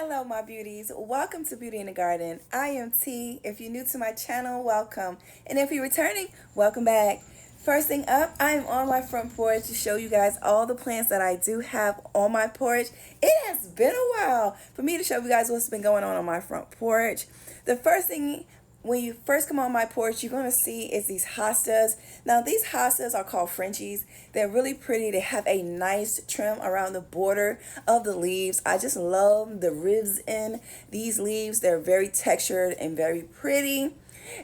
Hello, my beauties. Welcome to Beauty in the Garden. I am T. If you're new to my channel, welcome. And if you're returning, welcome back. First thing up, I am on my front porch to show you guys all the plants that I do have on my porch. It has been a while for me to show you guys what's been going on my front porch. The first thing when you first come on my porch, you're going to see is these hostas. Now, these hostas are called Frenchies. They're really pretty. They have a nice trim around the border of the leaves. I just love the ribs in these leaves. They're very textured and very pretty.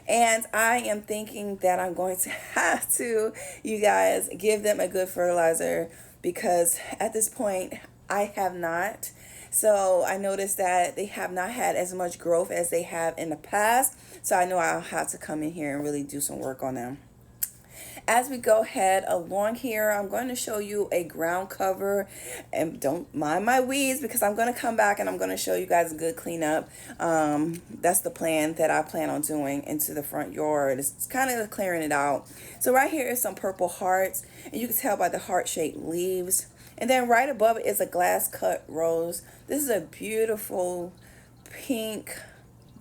And I am thinking that I'm going to have to, you guys, give them a good fertilizer because at this point, I have not. So I noticed that they have not had as much growth as they have in the past. So I know I'll have to come in here and really do some work on them. As we go ahead along here, I'm going to show you a ground cover, and don't mind my weeds because I'm going to come back and I'm going to show you guys a good cleanup. That's the plan that I plan on doing into the front yard. It's kind of clearing it out. So right here is some purple hearts, and you can tell by the heart-shaped leaves. And then right above it is a glass cut rose. This is a beautiful pink,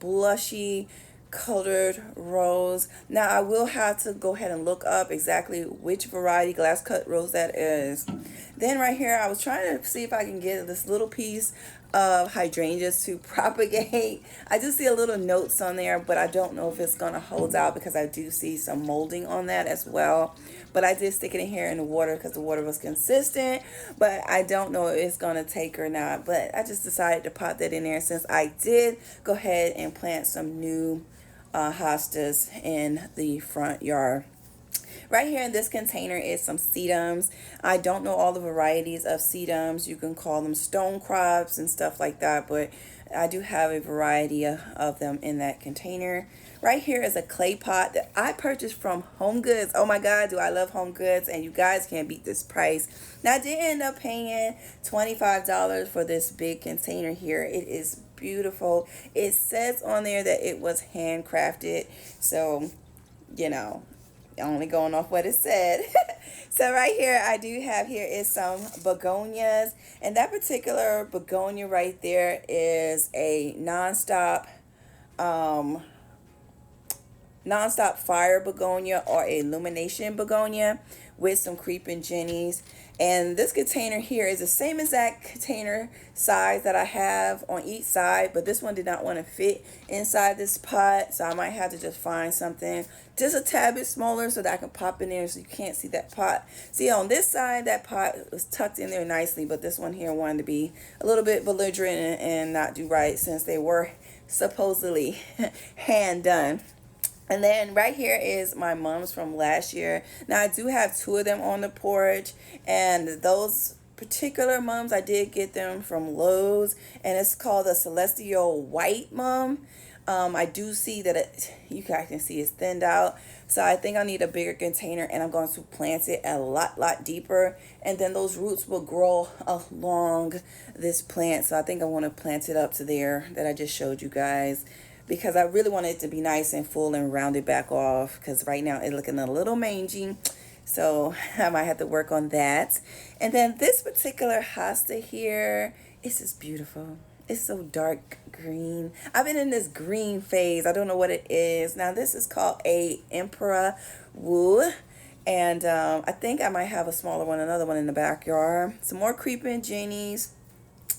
blushy colored rose. Now I will have to go ahead and look up exactly which variety glass cut rose that is. Then right here I was trying to see if I can get this little piece of hydrangeas to propagate. I do see a little notes on there, but I don't know if it's gonna hold out because I do see some molding on that as well. But I did stick it in here in the water because the water was consistent, but I don't know if it's gonna take or not. But I just decided to pop that in there since I did go ahead and plant some new hostas in the front yard. Right here in this container is some sedums. I don't know all the varieties of sedums. You can call them stone crops and stuff like that, but I do have a variety of them in that container. Right here is a clay pot that I purchased from Home Goods. Oh my God, do I love Home Goods, and you guys can't beat this price. Now I did end up paying $25 for this big container here. It is beautiful. It says on there that it was handcrafted, so you know, only going off what it said. So right here I do have here is some begonias, and that particular begonia right there is a nonstop fire begonia or a illumination begonia with some creeping jennies. And this container here is the same exact container size that I have on each side, but this one did not want to fit inside this pot, so I might have to just find something just a tad bit smaller so that I can pop in there so you can't see that pot. See, on this side that pot was tucked in there nicely, but this one here wanted to be a little bit belligerent and not do right since they were supposedly hand done. And then right here is my mums from last year. Now I do have two of them on the porch, and those particular mums I did get them from Lowe's, and it's called a Celestial White mum. I do see that you guys can see it's thinned out, so I think I need a bigger container, and I'm going to plant it a lot deeper, and then those roots will grow along this plant. So I think I want to plant it up to there that I just showed you guys, because I really want it to be nice and full and rounded back off, because right now it's looking a little mangy. So I might have to work on that. And then this particular hosta here is just beautiful. It's so dark green. I've been in this green phase. I don't know what it is. Now this is called a Emperor Wu. And I think I might have a smaller one, another one in the backyard. Some more creeping jennies.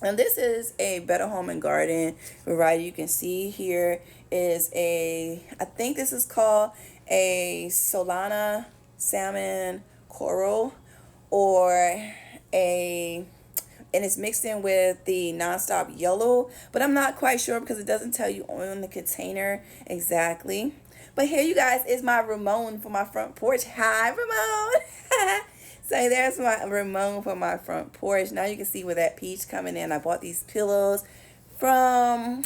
And this is a Better Home and Garden variety. You can see here is I think this is called a Solana Salmon Coral, and it's mixed in with the Nonstop Yellow, but I'm not quite sure because it doesn't tell you on the container exactly. But here, you guys, is my Ramon for my front porch. Hi, Ramon. So there's my Ramon for my front porch. Now you can see where that peach coming in. I bought these pillows from,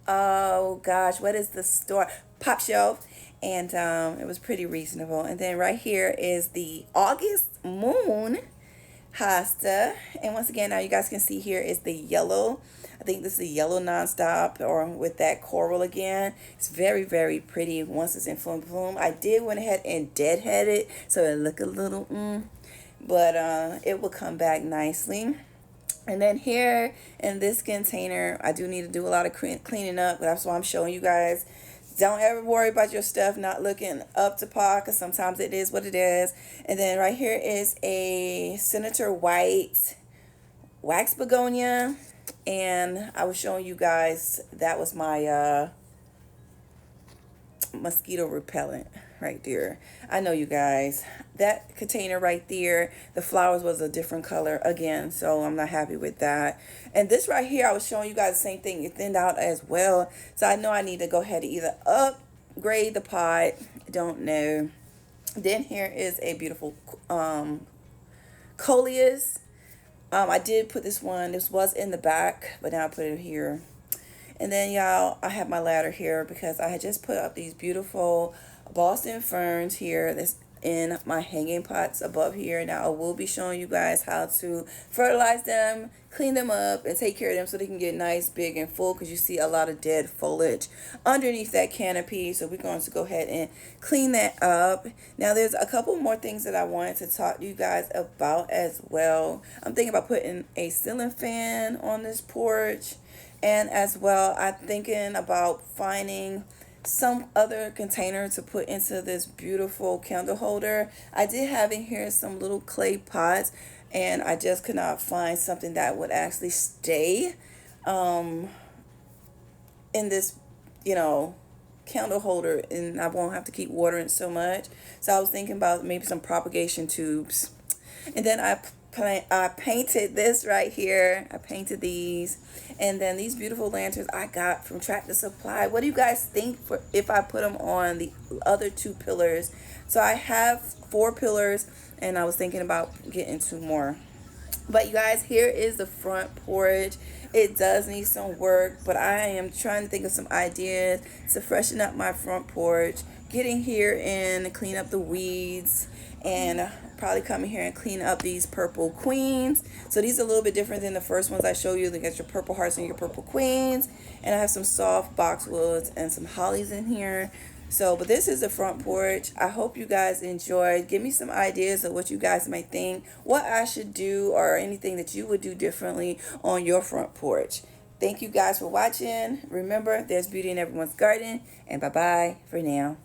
oh gosh, what is the store? Pop Shelf. And it was pretty reasonable. And then right here is the August Moon hosta. And once again, now you guys can see here is the yellow. I think this is a yellow nonstop, or with that coral again. It's very pretty once it's in full bloom. I did went ahead and deadhead it so it look a little but it will come back nicely. And then here in this container, I do need to do a lot of cleaning up. That's why I'm showing you guys. Don't ever worry about your stuff not looking up to par, because sometimes it is what it is. And then right here is a Senator White wax begonia. And I was showing you guys, that was my mosquito repellent right there. I know, you guys, that container right there, the flowers was a different color again, so I'm not happy with that. And this right here, I was showing you guys the same thing, it thinned out as well, so I know I need to go ahead and either upgrade the pot, don't know. Then here is a beautiful coleus. I did put this one, this was in the back, but now I put it here. And then, y'all, I have my ladder here because I had just put up these beautiful Boston ferns here that's in my hanging pots above here. Now I will be showing you guys how to fertilize them, clean them up, and take care of them so they can get nice, big, and full, because you see a lot of dead foliage underneath that canopy. So we're going to go ahead and clean that up. Now there's a couple more things that I wanted to talk to you guys about as well. I'm thinking about putting a ceiling fan on this porch. And as well, I'm thinking about finding some other container to put into this beautiful candle holder. I did have in here some little clay pots, and I just could not find something that would actually stay in this, candle holder, and I won't have to keep watering so much. So I was thinking about maybe some propagation tubes. And then I painted this right here. I painted these. And then these beautiful lanterns I got from Tractor Supply. What do you guys think for if I put them on the other two pillars? So I have 4 pillars, and I was thinking about getting 2 more. But you guys, here is the front porch. It does need some work, but I am trying to think of some ideas to freshen up my front porch, getting here and clean up the weeds, and probably come in here and clean up these purple queens. So these are a little bit different than the first ones I show you. They got your purple hearts and your purple queens, and I have some soft boxwoods and some hollies in here. So, but this is the front porch. I hope you guys enjoyed. Give me some ideas of what you guys might think, what I should do, or anything that you would do differently on your front porch. Thank you guys for watching. Remember, there's beauty in everyone's garden, and bye-bye for now.